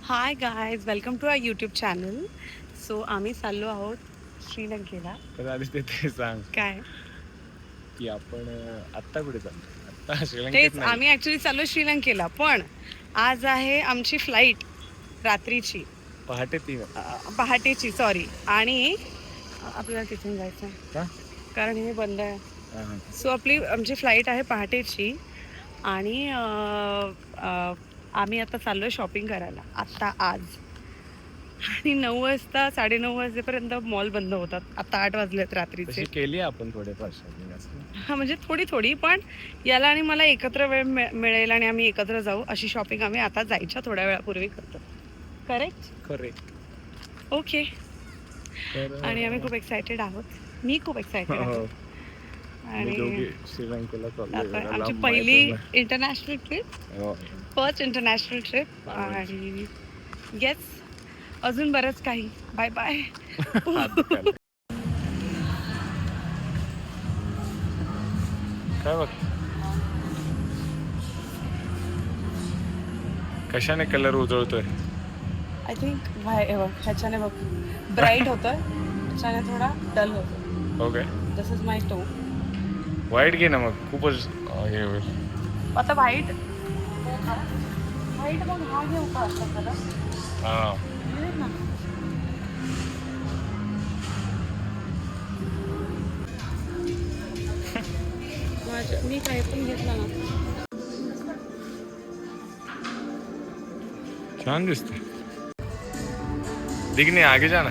High guys, welcome to our YouTube channel. So आम्ही चाललो आहोत श्रीलंकेला. तर आधी ते सांग काय की आपण आत्ता कुठे चाललो? आत्ता श्रीलंकेत तेच नाही. आम्ही ॲक्च्युली चाललो श्रीलंकेला, पण आज आहे आमची फ्लाईट रात्रीची, पहाटे 3. पहाटेची सॉरी. आणि आपल्याला तिथून जायचं आहे का? कारण हे बंद आहे. हां. सो आमची फ्लाईट आहे पहाटेची. आणि आम्ही आता चाललो शॉपिंग करायला आत्ता आज. आणि 9 वाजता 9:30 वाजेपर्यंत मॉल बंद होतात. आता 8 वाजलेत रात्रीचे. तशी केली आपण थोडेफार शॉपिंग असं. हा म्हणजे थोडी थोडी, पण याला आणि मला एकत्र वेळ मिळेल आणि आम्ही एकत्र जाऊ अशी शॉपिंग आम्ही आता जायच्या थोड्या वेळापूर्वी करतो. करेक्ट. करेक्ट. ओके. तर आणि आम्ही खूप एक्सायटेड आहोत. मी खूप एक्सायटेड हो. आहे. मी दोघे आणि श्रीलंकेला चाललोय. आता बघा, आमची लांब पहिली आहे तो. इंटरनॅशनल ट्रिप, हो. First international trip. आणि येस, अजून बरंच काही. Bye bye. हात दुखायला. काय बघ, कशाने कलर उजळतोय? आय थिंक ह्याच्याने बघ ब्राईट होतं, ह्याच्याने थोडा डल होतो. हो काय? दिस इज माय टो. वाईट घे ना मग, खूपच हे होईल. आता व्हाईट व्हाईट मग हा घेऊ का असा कलर? हां. मिळेल ना. मी काही पण घेतला ना. छान दिसते. दिख नहीं, आगे जाना.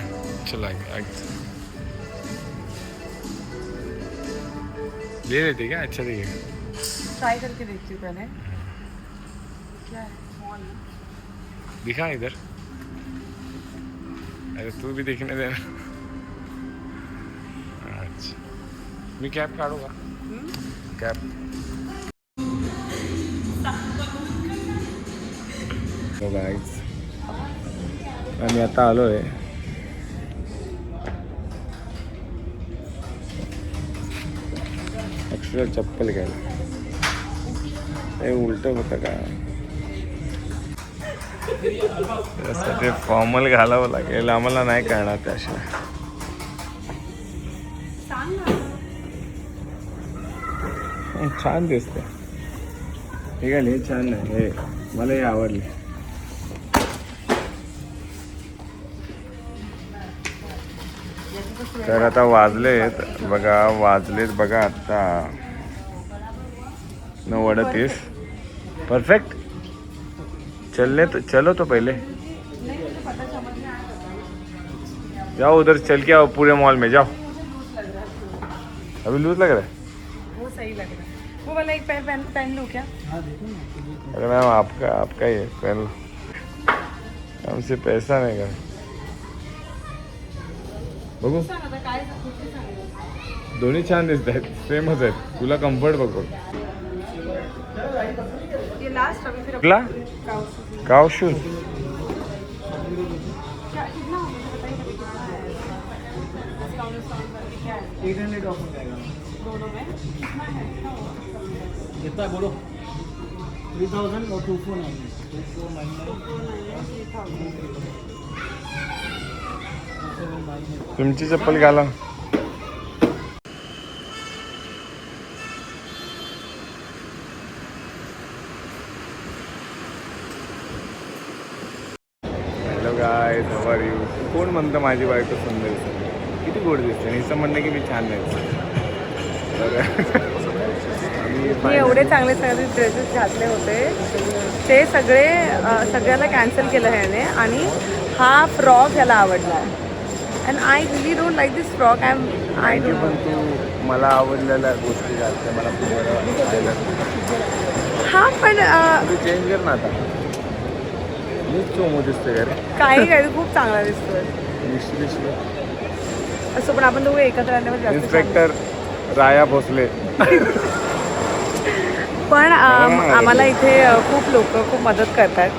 चलो आगे आगे ले लेते क्या? अच्छा दिखेगा. ट्राई करके देखती हूँ पहले. क्या है? स्मॉल. दिखा इधर. अरे तू भी देखने देना. अच्छा, मी कॅप काढू का? कॅप. हो गाईज, आम्ही आता आलो आहे अक्षर चप्पल घ्यायला. हे उलट होतं का? त्यासाठी फॉर्मल घालावं लागेल. आम्हाला नाही कळणार त्याशिवाय. छान दिसते. हे काय हे छान नाही, हे मला हे आवडले. तर आता वाजलेत बघा आता 9:38. परफेक्ट. चलो तो पहले जाओ उधर, चल के आओ पूरे मॉल में जाओ. अभी लूज लग रहा है. वो सही लग रहा है. वो वाला एक पहन लूँ क्या? अरे मैम, आपका ही है, पहन लो. हमसे पैसा नहीं का. बघू, दोन्ही छान दिसत आहेत, सेमच आहेत. तुला कम्फर्ट बघ. ये लास्ट अभी फिर कुठला? काव शूज. कितना हो मुझे बताइए अभी कितना है? डिस्काउंट क्या है? 800 ऑफ हो जाएगा. दोनों में कितना है? कितना होगा? कितना बोलो? 3000 और 2499. 2499. तुमची चप्पल घाला. Hello guys, how are you? कोण म्हणतं माझी बायको सुंदर दिसते? किती गोड दिसते. आणि हिचं म्हणणं की मी छान नाही. मी एवढे चांगले चांगले ड्रेसेस घातले होते, ते सगळ्याला कॅन्सल केलं ह्याने. आणि हा फ्रॉक ह्याला आवडला. And I relief don't like this frock. I don't. पण तू मला आवडलेल्या गोष्टी घालते, मला खूप बरं वाटलं. हा पण तू चेंज कर ना आता. मीच चोमो दिसते का रे? काही खूप चांगला दिसतोय. दिसली. असं पण आपण दोघं एकत्र आल्यावर जास्त इन्स्पेक्टर राया भोसले. पण आम्हाला इथे खूप लोक खूप मदत करतात.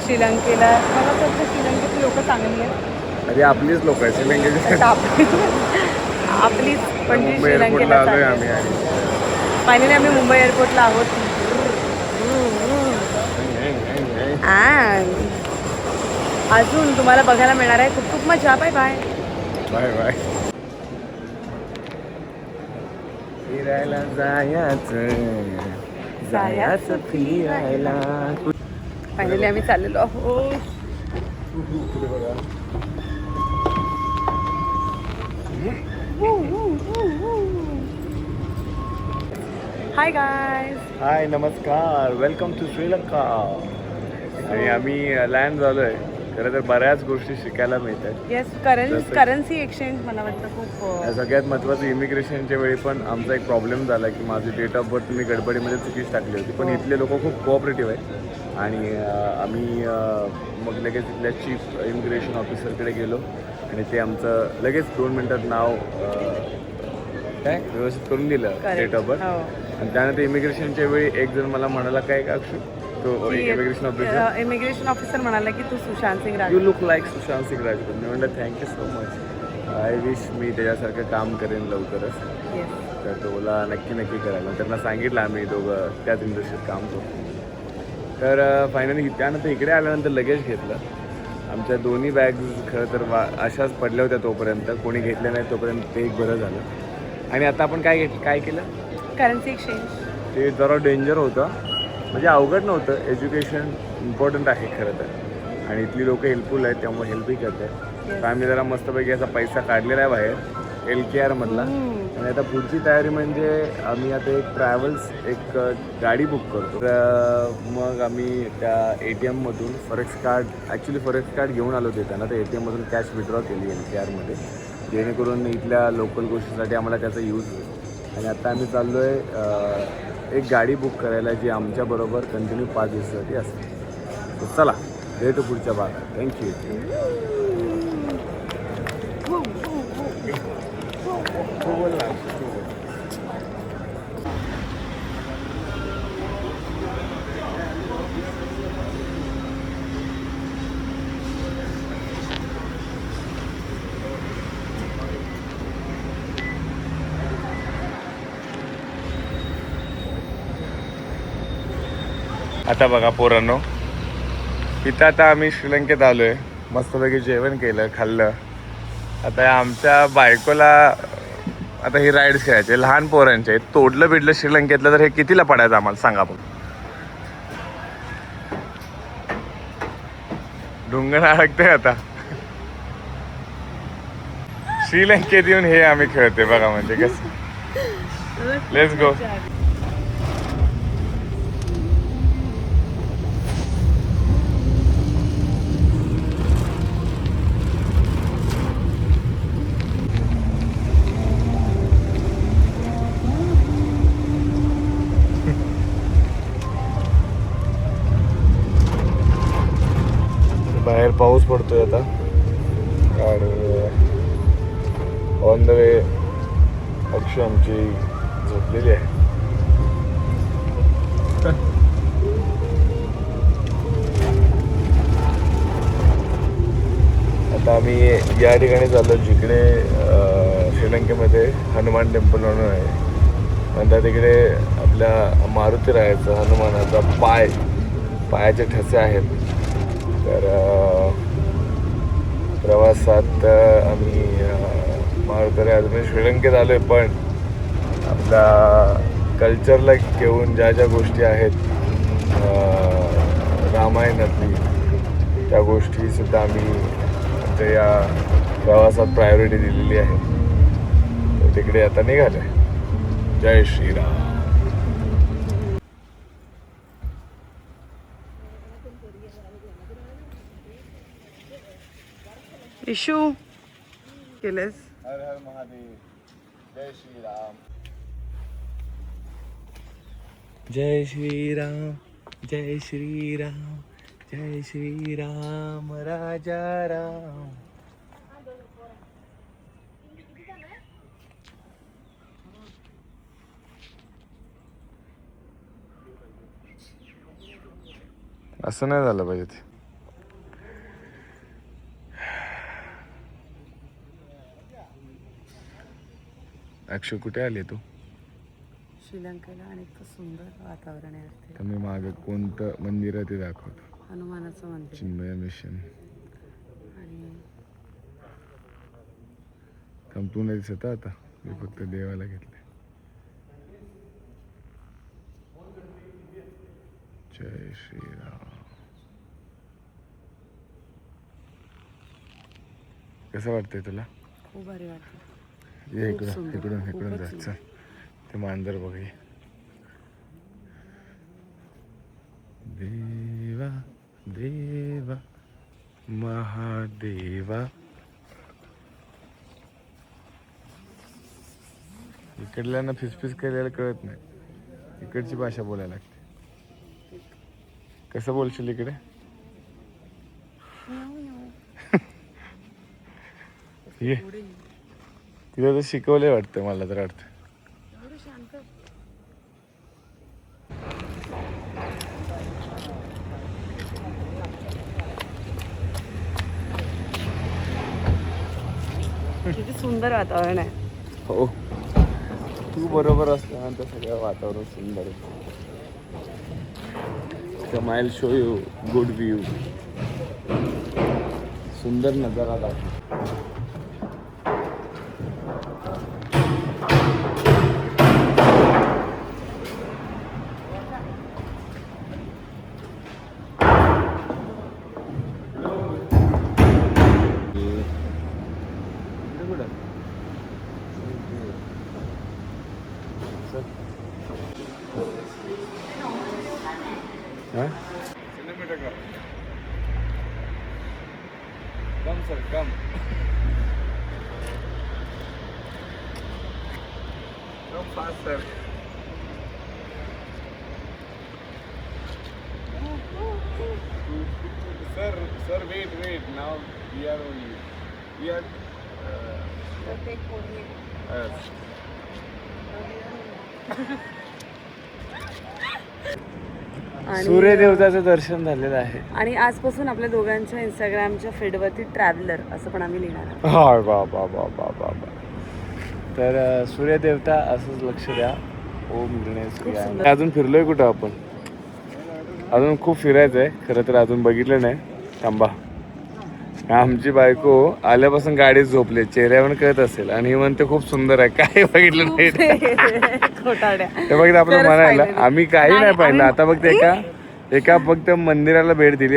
श्रीलंकेला मला असं वाटतं श्रीलंकेची लोक चांगली आहेत. अरे आपलीच लोक आहेत श्रीलंकेची. आपलीच पण जी मुंबई एअरपोर्टला श्रीलंकेला आलोय आम्ही. फायनली आम्ही मुंबई एअरपोर्टला आहोत. अजून तुम्हाला बघायला मिळणार आहे. खूप खूप मजा. Bye bye. Bye bye. फिरायला जायचं फिरायला. फायनली आम्ही चाललेलो आहोत. Hi guys. हाय नमस्कार, वेलकम टू श्रीलंका. आणि आम्ही लँड झालो आहे. खरं तर बऱ्याच गोष्टी शिकायला मिळतात. येस, करन्सी एक्सचेंज मला वाटतं खूप सगळ्यात महत्त्वाचं इमिग्रेशनच्या वेळी पण आमचा एक प्रॉब्लेम झाला की माझी डेट ऑफ बर्थ मी गडबडीमध्ये चुकीच टाकली होती. पण इथले लोक खूप कोऑपरेटिव्ह आहेत आणि आम्ही मग लगेच इथल्या चीफ इमिग्रेशन ऑफिसरकडे गेलो आणि ते आमचं लगेच 2 मिनिटात नाव काय व्यवस्थित करून दिलं डेट ऑफ बर्थ. आणि त्यानंतर इमिग्रेशनच्या वेळी एक जण मला म्हणाला काय का अक्षु तो इमिग्रेशन ऑफिसर म्हणाला की तू Sushant Singh you Rajput. Look like Sushant Singh Rajput. मी म्हटलं thank you so much. I wish मी त्याच्यासारखं काम करेन लवकरच. येस. तर तो मला नक्की करायला. त्यांना सांगितलं आम्ही दोघं त्याच इंडस्ट्रीत काम करतो. तर फायनली त्यानंतर इकडे आल्यानंतर लगेज घेतलं. आमच्या दोन्ही बॅग्स खरं तर अशाच पडल्या होत्या तोपर्यंत. कोणी घेतल्या नाही तोपर्यंत ते एक बरं झालं. आणि आता आपण काय केलं, करन्सी एक्सचेंज. ते जरा डेंजर होतं. म्हणजे अवघड नव्हतं. एज्युकेशन इम्पॉर्टंट आहे खरं तर आणि इथली लोकं हेल्पफुल आहेत त्यामुळे हेल्पही करतात. तर आम्ही जरा मस्तपैकी असा पैसा काढलेला आहे बाहेर LKRमधला. आणि आता पुढची तयारी म्हणजे आम्ही आता एक गाडी बुक करतो. तर मग आम्ही त्या ATMमधून फॉरेक्स कार्ड घेऊन आलो होते त्यांना. तर ATMमधून कॅश विड्रॉ केली LKRमध्ये, जेणेकरून इथल्या लोकल गोष्टीसाठी आम्हाला त्याचा यूज होईल. आणि आता आम्ही चाललो आहे एक गाडी बुक करायला जी आमच्याबरोबर कंटिन्यू 5 दिवसासाठी असते. तर चला भेटू पुढच्या भागात. थँक्यू. आता बघा पोरांनो, इथं आता आम्ही श्रीलंकेत आलो आहे. मस्तपैकी जेवण केलं, खाल्लं. आता आमच्या बायकोला आता ही राईड्स खेळायचे लहान पोरांचे. तोडलं बिडलं श्रीलंकेतलं तर हे कितीला पडायचं आम्हाला सांगा बघ. ढुंगण अडकतंय आता. श्रीलंकेत येऊन हे आम्ही खेळतोय बघा. म्हणजे कसं. Let's go. बाहेर पाऊस पडतोय आता आणि ऑन द वे अक्षु आमची झोपलेली आहे. आता आम्ही या ठिकाणी चाललो जिकडे श्रीलंकेमध्ये हनुमान टेम्पल म्हणून आहे. नंतर तिकडे आपल्या मारुती राहायचं हनुमानाचा पायाचे ठसे आहेत. तर प्रवासात आम्ही मारुती अजून श्रीलंकेत आलो आहे. पण आपल्या कल्चरला घेऊन ज्या गोष्टी आहेत रामायणातली त्या गोष्टीसुद्धा आम्ही आमच्या या प्रवासात प्रायोरिटी दिलेली आहे. तर तिकडे आता निघालो आहे. जय श्रीराम. इशू केलंस. हर हर महादेव. जय श्रीराम. जय श्रीराम. जय श्रीराम. जय श्रीराम राजा राम. असं नाही झालं पाहिजे ते. अक्षय कुठे आले तू? श्रीलंकेला आणि इतकं सुंदर वातावरण आहे. तर मी मागे कोणतं मंदिर आहे ते दाखवतो. हनुमानाचं मंदिर. चिन्मय मिशन. तू नाही दिसत आता, मी फक्त देवाला घेतले. जय श्रीराम. कसं वाटतंय तुला? खूप भारी वाटतं. ये खूप इकडून सुंदर, इकडून इकडून खूपच जा. चल ते मांजर बघ. ये देवा देवा महादेवा. इकडल्यांना फिसफिस करायला कळत नाही, इकडची भाषा बोलायला लागते. कसं बोलशील इकडे? ये तिला तर शिकवलंय वाटतं, मला तर वाटतं. किती सुंदर वातावरण आहे. हो, तू बरोबर असल्यानंतर सगळं वातावरण सुंदर आहे. कमाल शो यू गुड व्ह्यू. सुंदर नजारा दाखव. Come sir, come. Come fast sir. Sir, wait. Now we are only. We are. Yes. सूर्यदेवताचं दर्शन झालेलं आहे. आणि आजपासून आपल्या दोघांच्या इंस्टाग्रामच्या फीडवरती ट्रॅव्हलर असं पण आम्ही लिहिणार आहोत. हा बा. तर सूर्यदेवता असंच लक्ष द्या. ओम गणेश. अजून फिरलोय कुठं आपण? अजून खूप फिरायचं आहे खरं तर, अजून बघितलं नाही. थांबा. आमची बायको आल्यापासून गाडीत झोपले, चेहऱ्यावर कळत असेल, आणि म्हणते खूप सुंदर आहे. काय बघितलं नाही खोटाड्या. ते बघित आपलं म्हणायला. आम्ही काही नाही पाहिलं. आता फक्त एका फक्त मंदिराला भेट दिली,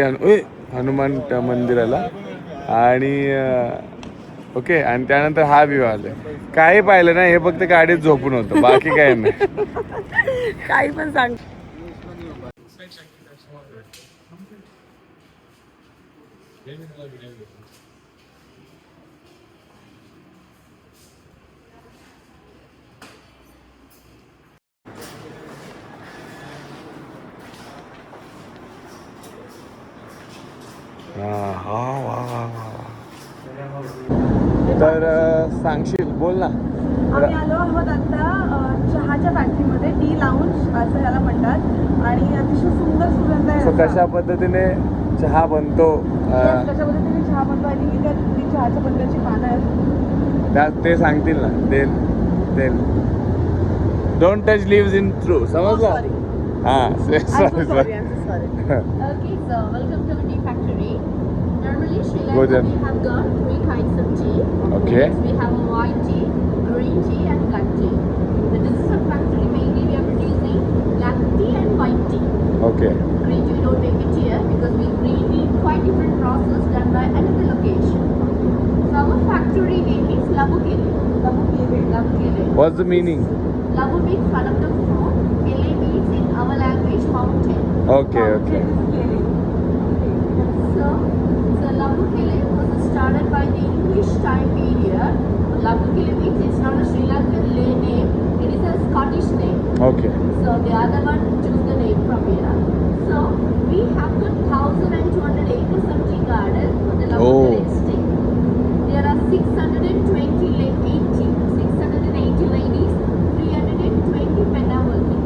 हनुमान मंदिराला, आणि ओके, आणि त्यानंतर हा व्ह्यू आलाय. काही पाहिलं नाही, हे फक्त गाडीत झोपून होतं, बाकी काही नाही. काही पण सांग. तर सांगशील, बोल ना. आम्ही आलो आहोत आता चहाच्या फॅक्टरीमध्ये. टी लाऊंज असं याला म्हणतात, आणि अतिशय सुंदर सुगंध आहे. कशा पद्धतीने चहा बनतो, कशा पद्धतीने चहा बनतो, आणि ती चहाच्या बंडाची पानं आहेत. त्यात ते सांगतील ना. तेल don't touch lives in true. समजलं? हां, sorry. Okay, so welcome to the tea factory. Normally, Sri Go Lanka, then. we have got 3 kinds of tea. Okay. We have white tea, green tea, and black tea. But this is a factory mainly we are producing black tea and white tea. Okay. Green tea we don't make it here because we need quite different process done by another location. So our factory name is Labukele. Labukele. What's the meaning? Labu means one of the fruit. Kele means in our language mountain. Okay. So Labukele was started by the English time period. Labukele means it's not a Sri Lankan name, it is a Scottish name. Okay. So the other one choose the name from here. So we have got 1,200 acres of tea garden on the Labukele estate. There are 680 ladies, 320 men are working.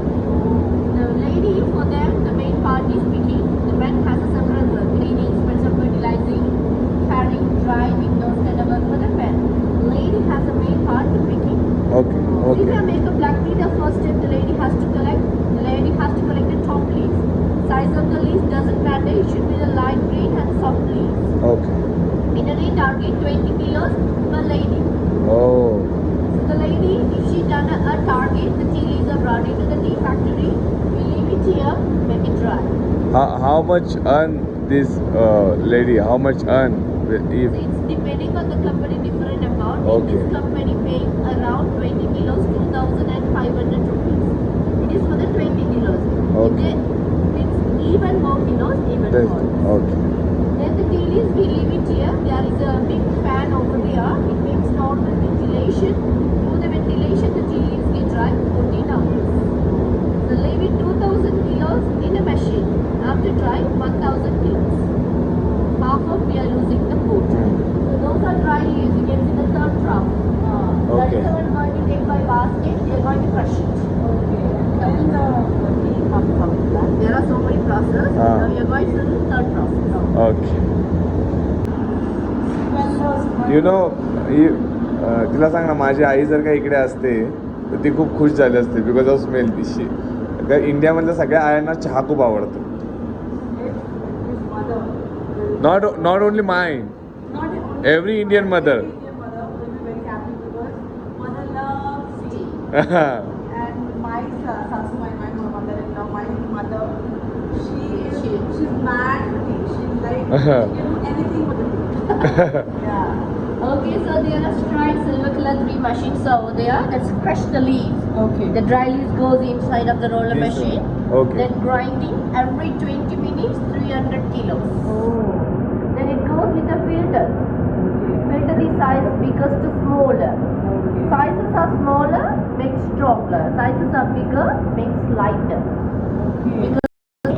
The lady, for them, the main part is picking. The men has a several work, cleaning, special fertilizing, carrying, drying, those kind of work for the men. Lady has a main part, the picking. Okay. If you make a black tea, the first step the lady has to collect the top leaves. Size of the leaves doesn't matter, it should be the light green and soft leaves. Okay. In an target 20 kilos per lady. Oh. So the lady, if she done a target, the tea leaves are brought into the tea factory. We leave it here, make it dry. How much earn this lady? How much earn if So it's depending on the company, different amount. Okay. In this company paying around 20 kilos, 2,500 rupees. It is for the 20 kilos. Okay. If it's even more kilos, even That's more. okay. Then the tea leaves, we leave it here. There is a big fan over here. It makes normal ventilation. Through the ventilation, the tea leaves get dry 14 hours. So leave it 2,000 kilos in a machine. After dry, 1,000 kilos. Half of we are losing the food. So those are dry leaves. You can see the third trough. That Okay. is the one going to take by basket. They are going to crush it. There are so many processes. Now you are going to the third process. Okay. You know, तिला सांग ना, माझी आई जर का इकडे असते तर ती खूप खुश झाली असते बिकॉज ऑफ स्मेल दिशी. इंडियामधल्या सगळ्या आयांना चहा खूप आवडतो. Not only mine, every Indian mother. And my Sasu, my mother-in-law, my mother, she's mad for tea. She's like, you can do anything for the tea. Yeah. Okay, so there are straight silver color 3 machines over there. That's crush the leaves. Okay. The dry leaves goes inside of the roller Yes, sir. machine. Okay. Then grinding every 20 minutes, 300 kilos. Oh. Then it goes with the filters. Filter the size biggest to smaller. Okay. Sizes are smaller, makes stronger. Sizes are bigger, makes lighter. Okay.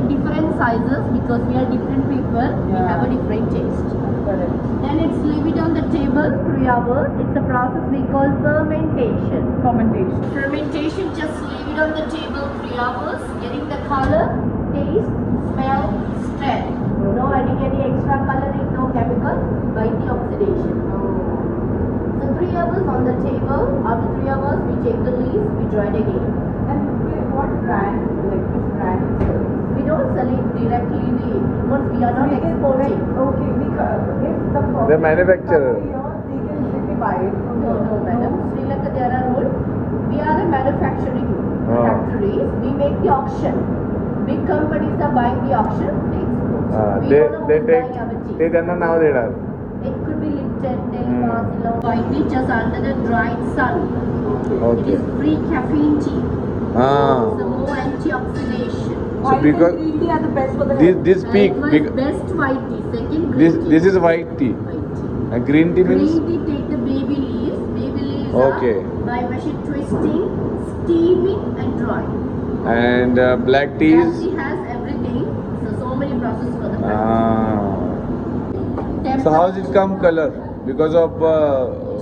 Different sizes because we are different people. We Yeah. have a different taste. Correct. Then it's leave it on the table 3 hours. It's a process we call fermentation. Fermentation. Fermentation, just leave it on the table 3 hours, getting the color, taste, smell, strength. No adding any extra coloring, no chemical, by the oxidation. So 3 hours on the table. After 3 hours, we take the leaves, we dry it again. And what brand? Like which brand? We don't sell it directly because we are not exporting. Okay, because if the The manufacturer. they can directly buy it from No, here. no, madam. Sri Lanka, there are rules. We are the manufacturing factories. We make the auction. Big companies are buying the auction. They export. We ते don't know ते who's ते buying our tea. ते त्यांना नाव देणार. It could be Lipton, Delma, Ceylon. White tea just under the dried sun. It Okay. is free caffeine tea. Ah. So more antioxidation. So because green tea are the best for the this peak, Likewise, best white tea. Second green this tea. is white tea. White tea. And green tea means Green tea, take the baby leaves. Baby leaves Okay. are by machine twisting, steaming and drying. and black tea Black is tea has everything. So many processes for the black tea. So how does it come color? Because of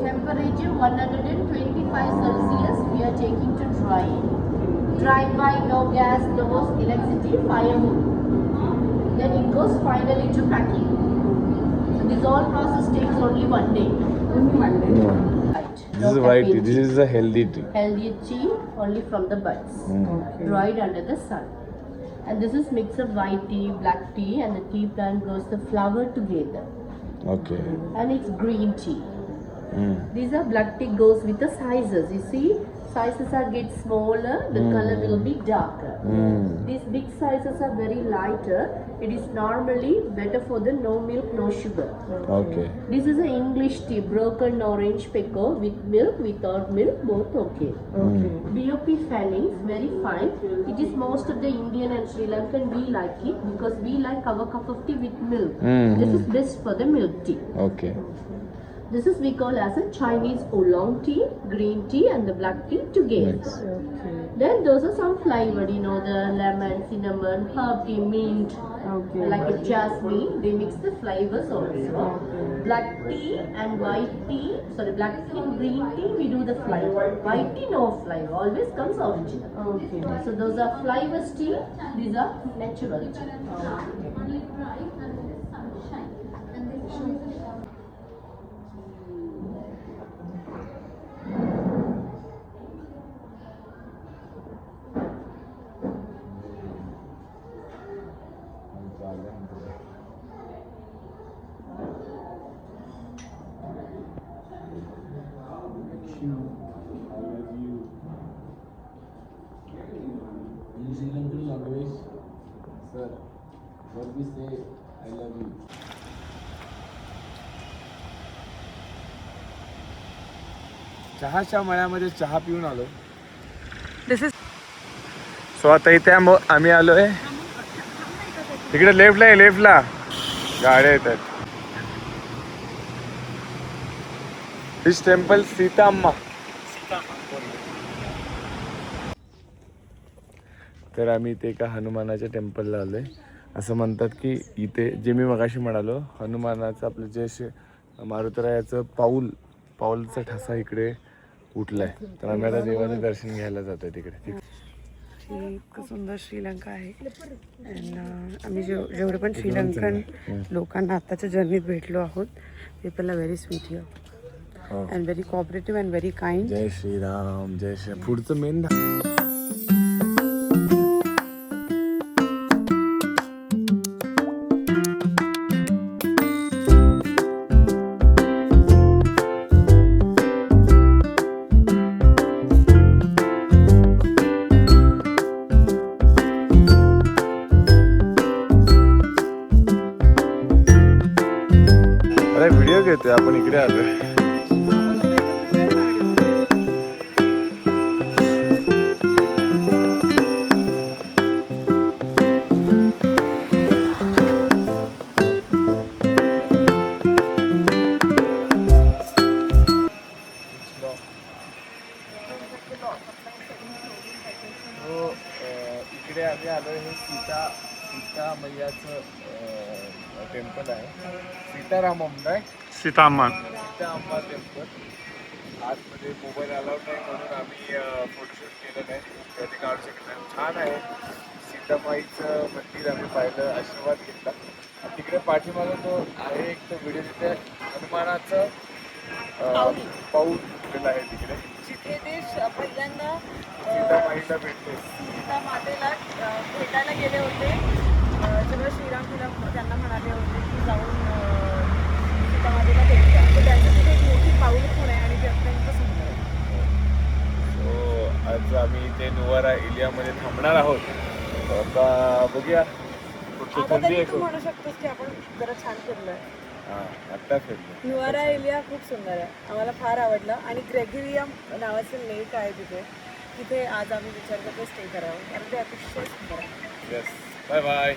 Temperature 125 Celsius we are taking to dry it. Dried by no gas, no electricity, firewood. Then it goes finally to packing. So this whole process takes only 1 day. only one day. Right. this is white tea. This is a healthy tea. Healthy tea only from the buds. Okay. Dried under the sun. And this is mix of white tea, black tea, and the tea plant grows the flower together. Okay. And it's green tea. Mm. These are black tea goes with the sizes. You see, sizes are get smaller, the color will be darker. Mm. These big sizes are very lighter. It is normally better for the no milk, no sugar. Okay. This is an English tea, broken orange pekoe with milk, without milk, both okay. Okay. BOP Fanning, very fine. It is most of the Indian and Sri Lankan, we like it because we like our cup of tea with milk. This is best for the milk tea. Okay. This is we call as a Chinese oolong tea, green tea and the black tea together. Nice. Okay. Then those are some flavored, you know, the lemon, cinnamon, herb tea, mint, Okay. like a jasmine. They mix the flavors also. Black tea and white tea, sorry, black tea and green tea, we do the flavor. White tea, no flavor, always comes original. Okay. So those are flavors tea, these are natural tea. चहाच्या मळ्यामध्ये चहा पिऊन आलो. दिस is so आता इथे आम्ही आलोय तिकडे लेफ्टला आहे, लेफ्टला गाड्या येतात. दिस टेम्पल सीताम्मा. तर आम्ही इथे एका हनुमानाच्या टेम्पलला आलोय. असं म्हणतात की इथे जे मी मगाशी म्हणालो हनुमानाचं आपलं जे मारुतरायाचं पाऊलचा ठसा इकडे उठलाय. तर आम्ही आता देवाचं दर्शन घ्यायला जातोय तिकडे. इतकं सुंदर श्रीलंका आहे. अँड आम्ही जेवढे पण श्रीलंकन लोकांना आत्ताच्या जर्नीत भेटलो आहोत, people are very sweet here and very cooperative and very kind. जय श्रीराम, जय श्री. पुढचं मेन व्हिडिओ घेतोय आपण, इकडे आलोय. इकडे आम्ही आलोय. हे सीता मैयाचं टेम्पल आहे. सीतारामम नाही, सीताम्मा. सीताअम्मा टेम्पल. आतमध्ये मोबाईल अलाउड नाही म्हणून आम्ही फोटोशूट केलं नाही. ते काढू शकत नाही. छान आहे. सीतामाईचं मंदिर आम्ही पाहिलं, आशीर्वाद घेतला. तिकडे पाठीमागं तो आहे एक तो व्हिडिओ, तिथे हनुमानाचं पाऊल उठलेलं आहे तिकडे. जिथे ते पहिल्यांदा सीतामाईला भेटले, सीता मातेला भेटायला गेले होते. जेव्हा श्रीराम त्यांना म्हणाले होते की जाऊन सीता मातेला भेटूया. तर त्यांचं तिथे एक मोठी पाऊल खूण आहे आणि ते अत्यंत सुंदर आहे. सो आज आम्ही इथे नुवारा एरियामध्ये थांबणार आहोत. आता बघूया. आता तरी तू म्हणू शकतोस की आपण जरा छान फिरलोय. आत्ता फिरलो. नुवारा एरिया खूप सुंदर आहे, आम्हाला फार आवडलं. आणि ग्रेगरिया नावाचं लेक आहे तिथे आज आम्ही विचार करतो स्टे करावं, कारण ते अतिशय सुंदर आहे. Yes, bye bye.